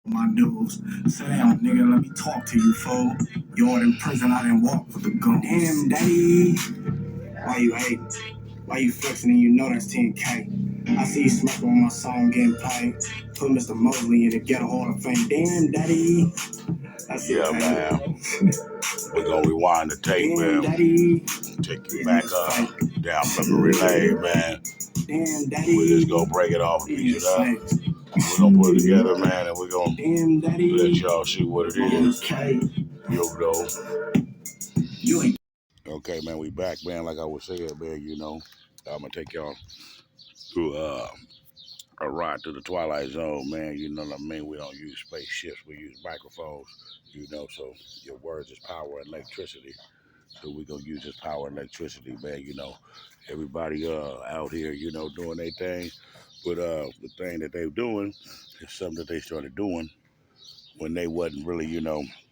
My dudes, sit down, nigga. Let me talk to you, fool. You're in prison. I didn't walk with the gun. Damn, daddy. Why you hating? Why you flexing and you know that's 10K? I see you smirking on my song getting paid. Put Mr. Mosley in the Ghetto Hall of Fame. Damn, daddy. That's it, man. We're gonna rewind the tape, man. Daddy. Take you back down memory lane, man. We're just gonna break it off and piece it up. We're gonna put it together, man, and we're gonna let y'all see what it is. You ain't. Okay, man, we back, man. Like I was saying, man, I'm gonna take y'all through a ride through the Twilight Zone, man. You know what I mean? We don't use spaceships, we use microphones, so your words is power and electricity. So we're gonna use this power and electricity, man. Everybody out here, doing their thing. But the thing that they're doing is something that they started doing when they wasn't really,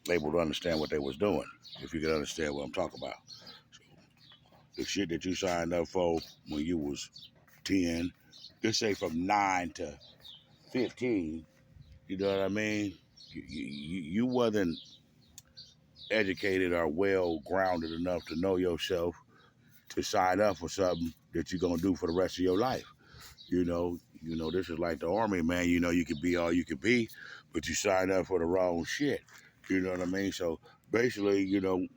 able to understand what they was doing. If you can understand what I'm talking about. So the shit that you signed up for when you was 10, let's say from 9 to 15, you know what I mean? You wasn't educated or well grounded enough to know yourself to sign up for something that you're gonna do for the rest of your life. This is like the army, man. You can be all you can be, but you sign up for the wrong shit. You know what I mean? So basically,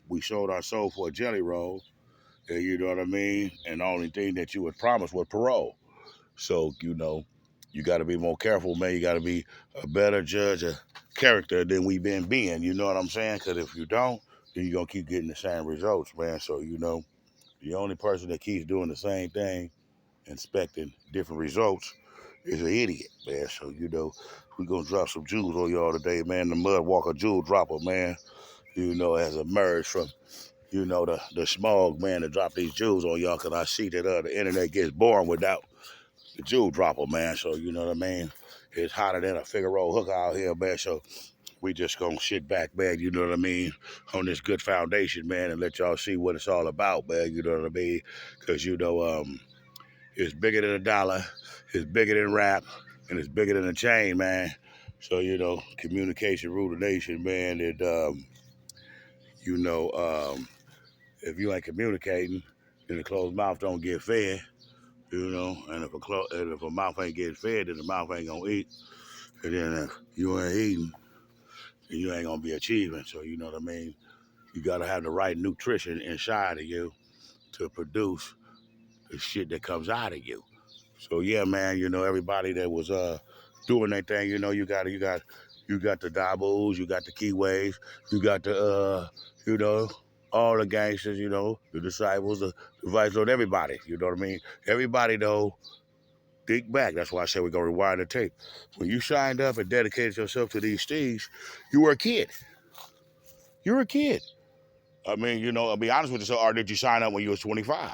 we sold our soul for a jelly roll, and you know what I mean? And the only thing that you was promised was parole. So, you got to be more careful, man. You got to be a better judge of character than we've been being. You know what I'm saying? Because if you don't, then you're going to keep getting the same results, man. So, the only person that keeps doing the same thing, expecting different results, is an idiot, man. So, we're going to drop some jewels on y'all today, man. The Mudwalker Jewel Dropper, man, has emerged from, the smog, man, to drop these jewels on y'all because I see that the internet gets boring without the jewel dropper, man. So, you know what I mean? It's hotter than a Figaro hook out here, man. So, we just gonna sit back, man, you know what I mean, on this good foundation, man, and let y'all see what it's all about, man, you know what I mean? Because, it's bigger than a dollar, it's bigger than rap, and it's bigger than a chain, man. So, communication rule the nation, man, and, you know, um, if you ain't communicating, then the closed mouth don't get fed, and if a mouth ain't getting fed, then the mouth ain't gonna eat, and then if you ain't eating, then you ain't gonna be achieving, so you know what I mean? You gotta have the right nutrition inside of you to produce the shit that comes out of you. So yeah, man, everybody that was doing that thing, you got the Dabos, you got the Keyways, you got the you know, all the gangsters, the disciples, the vice lord, everybody, you know what I mean? Everybody though, think back. That's why I said we're gonna rewind the tape. When you signed up and dedicated yourself to these things, you were a kid. You were a kid. I mean, I'll be honest with yourself, or did you sign up when you was 25?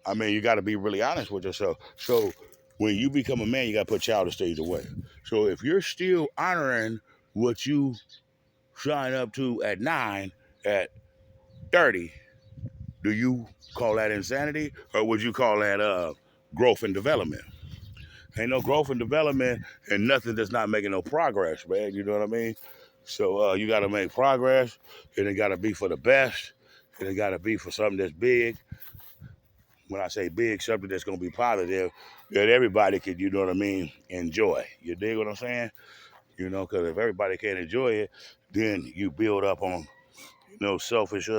I mean, you got to be really honest with yourself. So when you become a man, you got to put childish things away. So if you're still honoring what you sign up to at 9, at 30, do you call that insanity, or would you call that growth and development? Ain't no growth and development and nothing that's not making no progress, man. You know what I mean? So you got to make progress, and it got to be for the best, and it got to be for something that's big. When I say big, something that's going to be positive that everybody could, you know what I mean, enjoy. You dig what I'm saying? Because if everybody can't enjoy it, then you build up on, selfish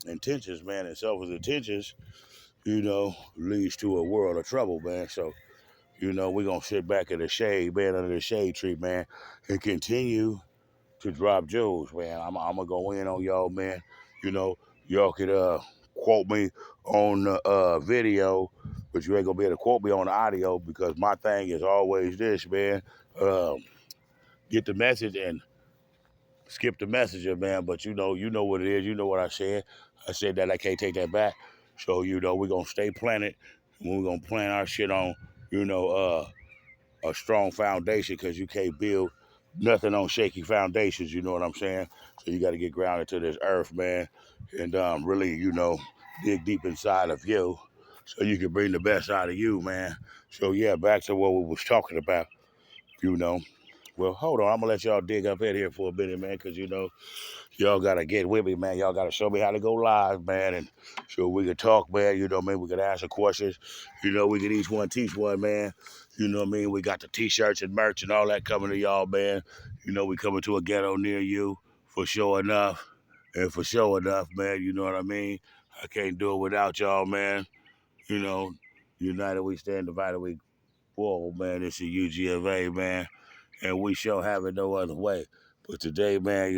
intentions, man, and selfish intentions, leads to a world of trouble, man. So, we're going to sit back in the shade, man, under the shade tree, man, and continue to drop jewels, man. I'm going to go in on y'all, man. You know, y'all could quote me on the video, but you ain't going to be able to quote me on the audio because my thing is always this, man. Get the message and skip the messenger, man. But you know what it is. You know what I said. I said that I can't take that back. So, we're going to stay planted. And we're going to plant our shit on, a strong foundation because you can't build nothing on shaky foundations, you know what I'm saying? So you got to get grounded to this earth, man, and really, dig deep inside of you so you can bring the best out of you, man. So yeah, back to what we was talking about, you know. Well, hold on. I'm gonna let y'all dig up in here for a minute, man, because y'all gotta get with me, man. Y'all gotta show me how to go live, man, and so we can talk, man. Maybe we can answer questions. We can each one teach one, man. We got the t-shirts and merch and all that coming to y'all, man. We coming to a ghetto near you for sure enough. And for sure enough, man, you know what I mean? I can't do it without y'all, man. You know, United we stand, divided we fall, man. It's the UGFA, man. And we sure have it no other way. But today, man,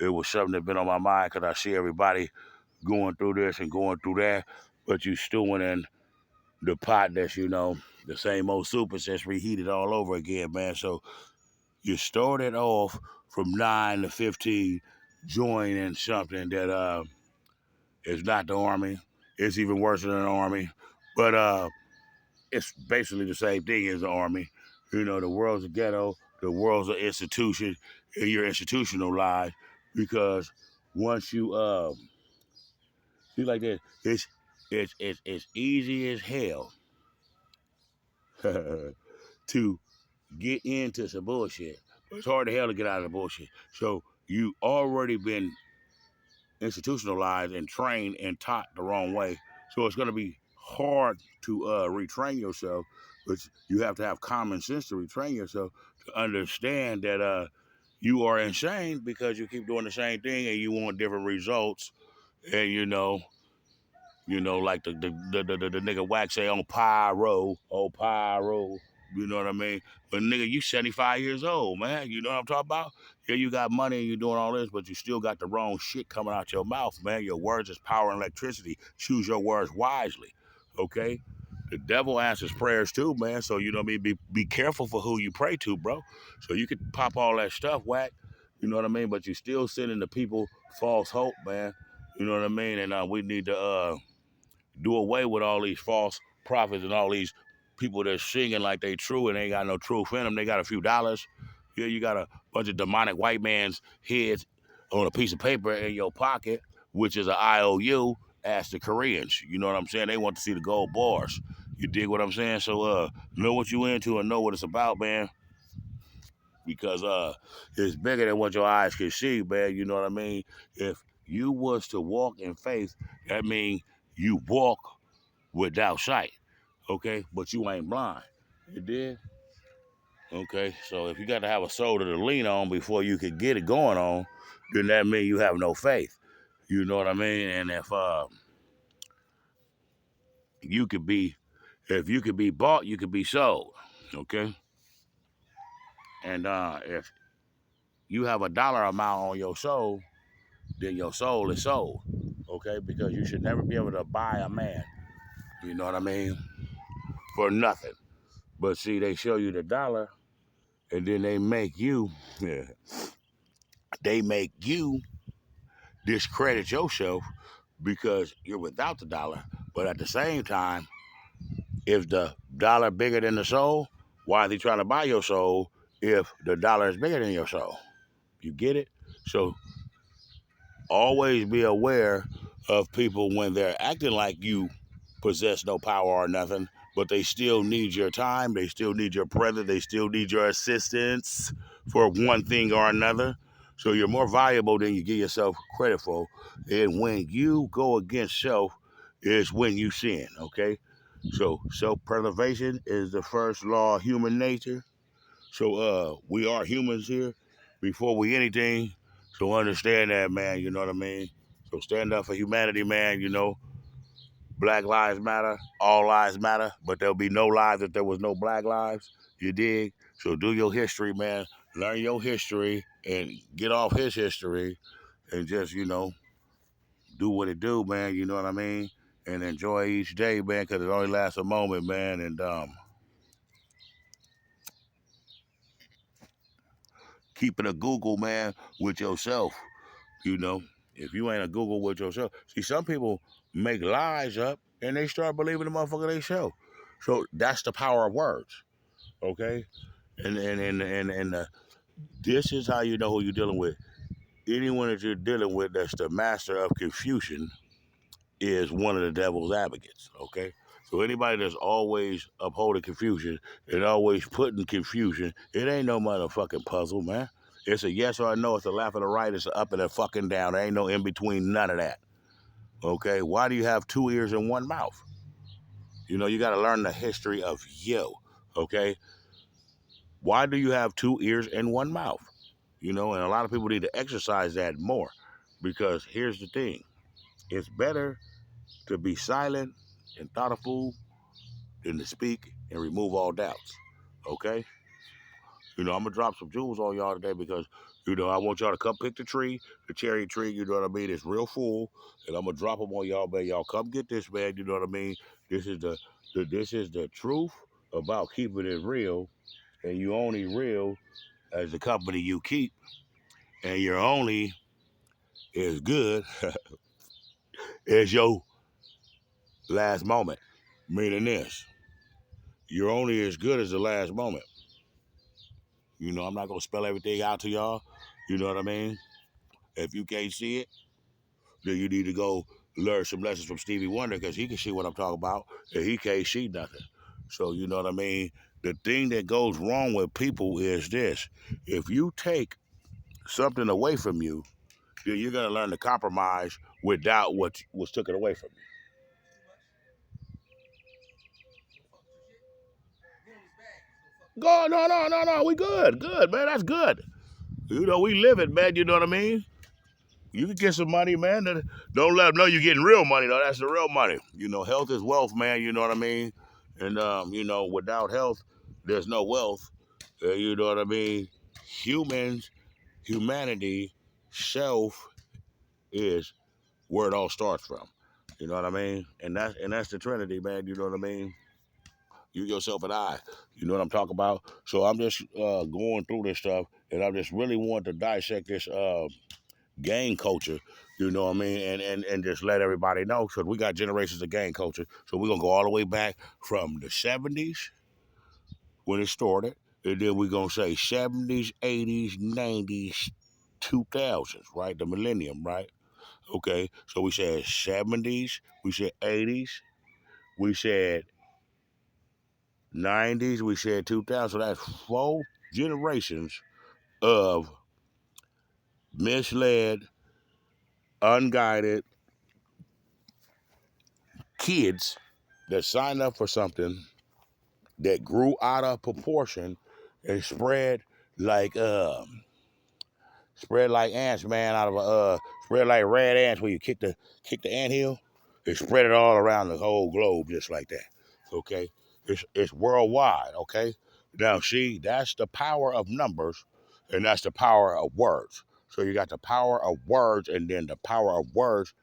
it was something that been on my mind because I see everybody going through this and going through that. But you stewing in the pot that's, the same old soup is just reheated all over again, man. So you started off from 9 to 15 joining something that is not the Army. It's even worse than an Army. But it's basically the same thing as the Army. The world's a ghetto, the world's an institution, and you're institutionalized because once you see like this, it's easy as hell to get into some bullshit. It's hard to hell to get out of the bullshit. So you already been institutionalized and trained and taught the wrong way. So it's gonna be hard to retrain yourself, but you have to have common sense to retrain yourself to understand that you are insane because you keep doing the same thing and you want different results. And like the nigga Wax say on pyro, oh pyro, you know what I mean? But nigga, you 75 years old, man. You know what I'm talking about? Yeah, you got money and you doing all this, but you still got the wrong shit coming out your mouth, man. Your words is power and electricity. Choose your words wisely, okay? The devil answers prayers too, man. So you know what I mean? Be careful for who you pray to, bro. So you could pop all that stuff, whack. You know what I mean? But you still sending the people false hope, man. You know what I mean? And we need to do away with all these false prophets and all these people that's singing like they true and ain't got no truth in them. They got a few dollars. Yeah, you got a bunch of demonic white man's heads on a piece of paper in your pocket, which is an IOU. Ask the Koreans. You know what I'm saying? They want to see the gold bars. You dig what I'm saying? So know what you into and know what it's about, man. Because it's bigger than what your eyes can see, man. You know what I mean? If you was to walk in faith, that means you walk without sight, okay? But you ain't blind. You did? Okay, so if you got to have a shoulder to lean on before you could get it going on, then that means you have no faith. You know what I mean? And you could be, if you could be bought, you could be sold, okay? And if you have a dollar amount on your soul, then your soul is sold, okay? Because you should never be able to buy a man, you know what I mean, for nothing. But see, they show you the dollar, and then they make you, yeah, they make you discredit yourself because you're without the dollar. But at the same time, if the dollar bigger than the soul, why are they trying to buy your soul if the dollar is bigger than your soul? You get it? So always be aware of people when they're acting like you possess no power or nothing, but they still need your time, they still need your presence, they still need your assistance for one thing or another. So you're more valuable than you give yourself credit for. And when you go against self is when you sin, okay? So self-preservation is the first law of human nature. So we are humans here before we anything. So understand that, man, you know what I mean? So stand up for humanity, man, Black lives matter, all lives matter, but there'll be no lives if there was no black lives. You dig? So do your history, man. Learn your history and get off his history and just, do what it do, man. You know what I mean? And enjoy each day, man, because it only lasts a moment, man. And keep it a Google, man, with yourself. You know, if you ain't a Google with yourself. See, some people make lies up and they start believing the motherfucker they show. So that's the power of words, okay? And this is how you know who you're dealing with. Anyone that you're dealing with that's the master of confusion is one of the devil's advocates, okay? So anybody that's always upholding confusion and always putting confusion, it ain't no motherfucking puzzle, man. It's a yes or a no. It's a left and a right. It's a up and a fucking down. There ain't no in between. None of that. Okay. Why do you have two ears and one mouth? You know, you got to learn the history of you. Okay. Why do you have two ears and one mouth? You know, and a lot of people need to exercise that more, because here's the thing: it's better to be silent and thoughtful than to speak and remove all doubts. Okay? You know, I'm gonna drop some jewels on y'all today because, you know, I want y'all to come pick the tree, the cherry tree, you know what I mean? It's real full. And I'm gonna drop them on y'all, man. Y'all come get this, man, you know what I mean? This is the truth about keeping it real, and you only real as the company you keep, and you're only as good as your last moment. Meaning this, you're only as good as the last moment. You know, I'm not gonna spell everything out to y'all. You know what I mean? If you can't see it, then you need to go learn some lessons from Stevie Wonder, because he can see what I'm talking about and he can't see nothing. So you know what I mean? The thing that goes wrong with people is this: if you take something away from you, then you're gonna learn to compromise without what was taken away from you. Go, no, we good, man. That's good. You know, we live it, man. You know what I mean? You can get some money, man. Don't let them know you're getting real money, though. That's the real money. You know, health is wealth, man. You know what I mean? And, you know, without health, there's no wealth. You know what I mean? Humans, humanity, self is where it all starts from. You know what I mean? And that's the Trinity, man. You know what I mean? You, yourself, and I. You know what I'm talking about? So I'm just going through this stuff, and I just really want to dissect this gang culture, you know what I mean, and just let everybody know, because we got generations of gang culture. So we're gonna go all the way back from the 70s when it started, and then we're gonna say 70s, 80s, 90s, 2000s, right? The millennium, right? Okay, so we said 70s, we said 80s, we said 90s, we said 2000. So that's 4 generations of misled, unguided kids that signed up for something that grew out of proportion and spread like ants, man, out of spread like red ants when you kick the anthill. It spread it all around the whole globe just like that. Okay, it's worldwide. Okay, now see, that's the power of numbers, and that's the power of words. So you got the power of words, and then the power of words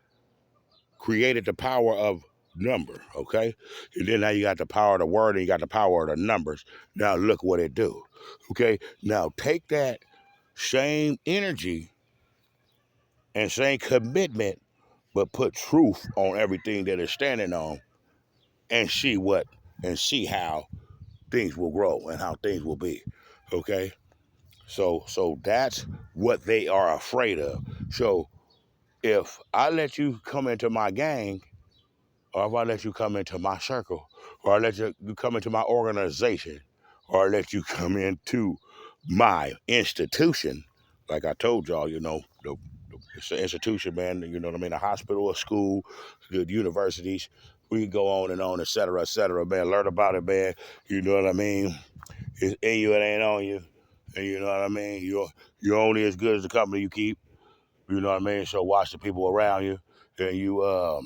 created the power of number, okay? And then now you got the power of the word and you got the power of the numbers. Now look what it do, okay? Now take that same energy and same commitment, but put truth on everything that it's standing on, and see how things will grow and how things will be, okay? So that's what they are afraid of. So if I let you come into my gang, or if I let you come into my circle, or I let you come into my organization, or I let you come into my institution, like I told y'all, you know, it's an institution, man, you know what I mean, a hospital, a school, the universities, we can go on, et cetera, man, learn about it, man, you know what I mean, it's in you, it ain't on you, and you know what I mean, you're only as good as the company you keep, you know what I mean, so watch the people around you, and you,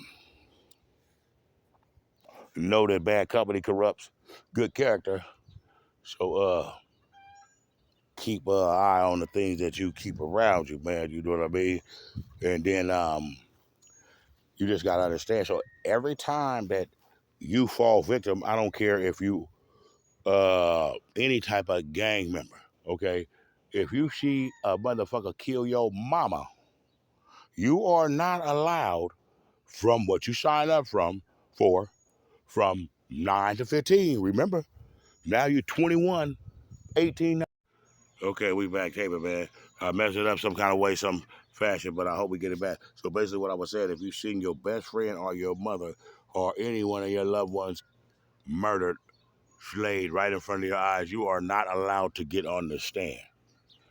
know that bad company corrupts good character. So keep an eye on the things that you keep around you, man. You know what I mean? And then you just gotta understand. So every time that you fall victim, I don't care if you any type of gang member, okay? If you see a motherfucker kill your mama, you are not allowed, from what you sign up from 9 to 15. Remember, now you're 21, 18. Okay, we back taping, man. I messed it up some kind of way, some fashion, but I hope we get it back. So basically what I was saying, if you've seen your best friend or your mother or any one of your loved ones murdered, slayed right in front of your eyes. You are not allowed to get on the stand.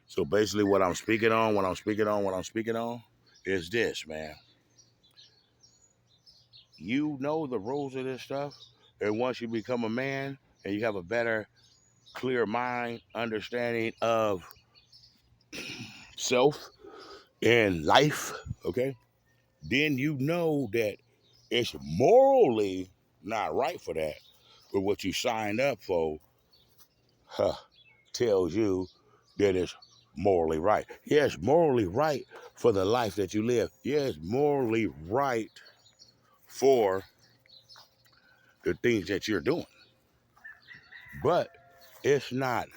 So basically what I'm speaking on, is this, man. You know the rules of this stuff. And once you become a man and you have a better, clear mind, understanding of self and life, okay, then you know that it's morally not right for that. But what you signed up for tells you that it's morally right. Yeah, it's morally right for the life that you live. Yeah, it's morally right for the things that you're doing. But it's not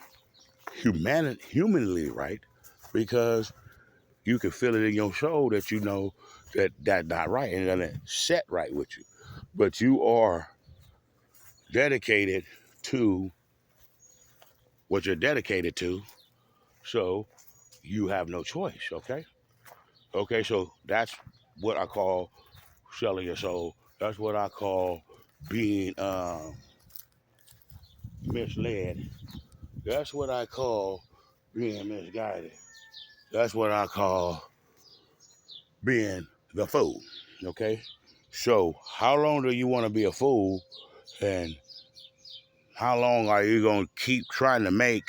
humanly right because you can feel it in your soul that you know that that's not right and it doesn't set right with you. But you are dedicated to what you're dedicated to, so you have no choice, okay? Okay, so that's what I call selling your soul. That's what I call being misled. That's what I call being misguided. That's what I call being the fool. Okay? So, how long do you want to be a fool? And how long are you going to keep trying to make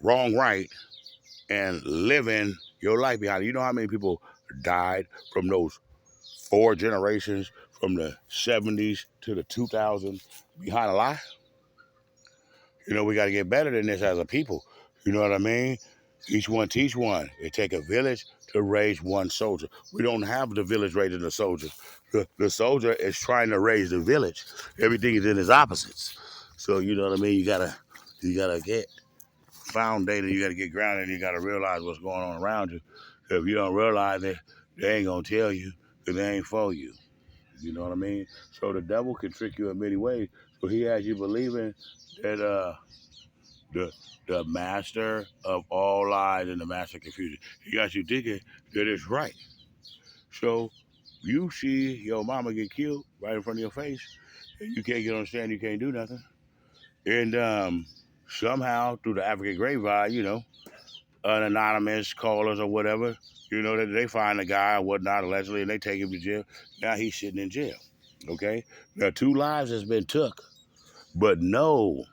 wrong right and living your life behind it? You know how many people died from those 4 generations from the 70s to the 2000s behind a lie? You know, we got to get better than this as a people. You know what I mean? Each one teach one. It take a village to raise one soldier. We don't have the village raising the soldier. The soldier is trying to raise the village. Everything is in its opposites. So you know what I mean? You gotta get foundated. You gotta get grounded. You gotta realize what's going on around you. If you don't realize it, they ain't gonna tell you because they ain't for you. You know what I mean? So the devil can trick you in many ways. So he has you believing that the the master of all lies and the master of confusion. He got you thinking that it's right. So you see your mama get killed right in front of your face, and you can't get on the stand, you can't do nothing. And somehow through the African grapevine, you know, an anonymous callers or whatever, you know, that they find a guy or whatnot allegedly, and they take him to jail. Now he's sitting in jail. Okay, now 2 lives has been took, but no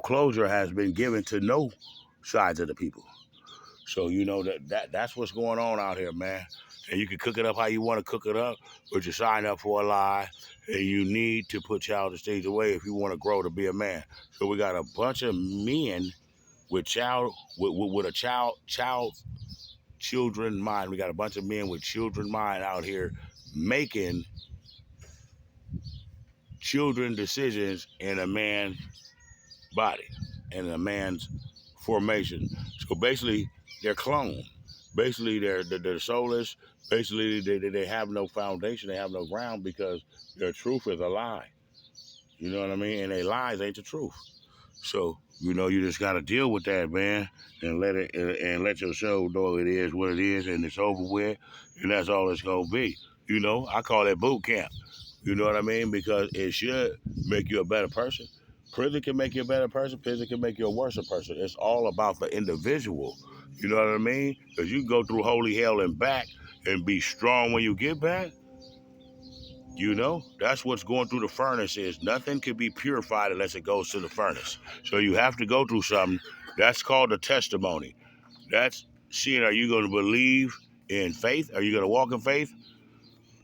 closure has been given to no sides of the people. So you know that's what's going on out here, man. And you can cook it up how you want to cook it up, but you sign up for a lie, and you need to put childish things away if you want to grow to be a man. So we got a bunch of men with a children mind. We got a bunch of men with children mind out here making children decisions in a man's body and a man's formation. So basically, they're cloned. Basically, they're soulless. Basically, they have no foundation. They have no ground because their truth is a lie. You know what I mean? And their lies ain't the truth. So you know, you just gotta deal with that, man, and let your soul know it is what it is, and it's over with, and that's all it's gonna be. You know, I call it boot camp. You know what I mean? Because it should make you a better person. Prison can make you a better person. Prison can make you a worse person. It's all about the individual. You know what I mean? Because you can go through holy hell and back and be strong when you get back. You know, that's what's going through the furnace is nothing can be purified unless it goes to the furnace. So you have to go through something. That's called a testimony. That's seeing, are you going to believe in faith? Are you going to walk in faith?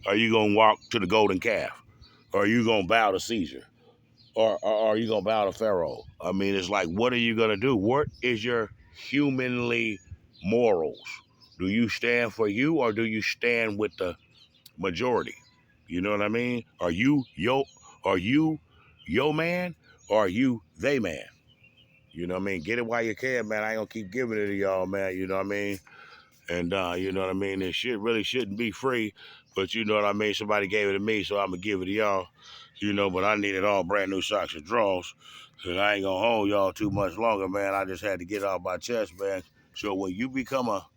Are you going to walk to the golden calf? Or are you going to bow to Caesar? Or are you going to bow to Pharaoh? I mean, it's like, what are you going to do? What is your humanly morals? Do you stand for you or do you stand with the majority? You know what I mean? Are you yo man or are you they man? You know what I mean? Get it while you can, man. I ain't gonna keep giving it to y'all, man. You know what I mean? And you know what I mean? This shit really shouldn't be free, but you know what I mean? Somebody gave it to me, so I'm gonna give it to y'all. You know, but I needed all brand new socks and drawers. And I ain't gonna hold y'all too much longer, man. I just had to get it off my chest, man. So when you become a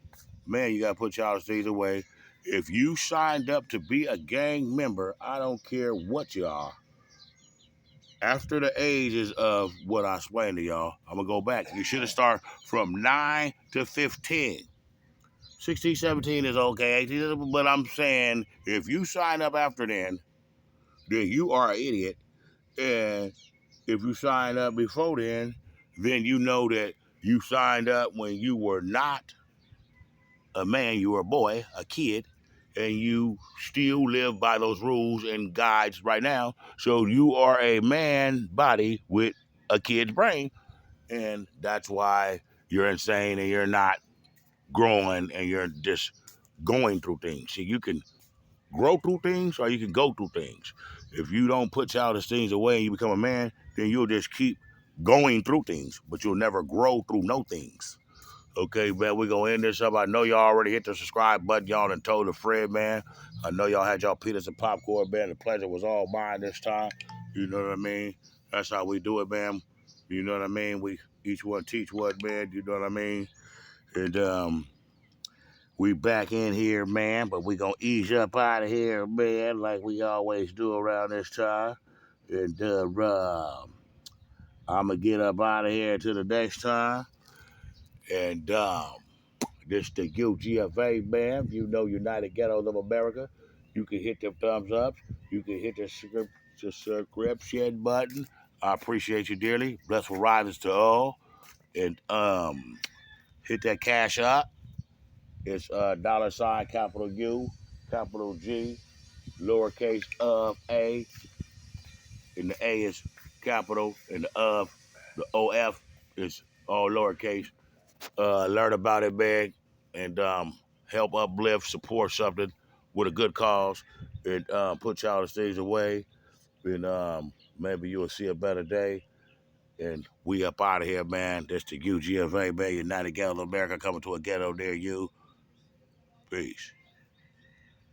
man, you gotta put y'all things away. If you signed up to be a gang member, I don't care what you are. after the ages of what I explained to y'all, I'm gonna go back. You should have started from 9 to 15. 16, 17 is okay, 18, but I'm saying if you sign up after then you are an idiot. And if you sign up before then you know that you signed up when you were not a man, you were a boy, a kid, and you still live by those rules and guides right now. So you are a man body with a kid's brain, and that's why you're insane and you're not growing and you're just going through things. See, you can grow through things or you can go through things. If you don't put childish things away and you become a man, then you'll just keep going through things, but you'll never grow through no things. Okay, man, we're gonna end this up. I know y'all already hit the subscribe button. Y'all done told a friend, man. I know y'all had y'all pizzas and popcorn, man. The pleasure was all mine this time. You know what I mean? That's how we do it, man. You know what I mean? We each one teach one, man. You know what I mean? And we back in here, man, but we gonna ease up out of here, man, like we always do around this time. And I'm gonna get up out of here till the next time. And this the UGFA, man. If you know United Ghettos of America, you can hit the thumbs up. You can hit the subscription button. I appreciate you dearly. Blessed risings to all. And hit that cash up. It's $, capital U, capital G, lowercase of A, and the A is capital, and the OF is all lowercase. Learn about it, man, and help uplift, support something with a good cause, and put y'all the things away, and maybe you'll see a better day. And we up out of here, man. That's the UGFA, man. United Ghetto of America coming to a ghetto near you. Peace.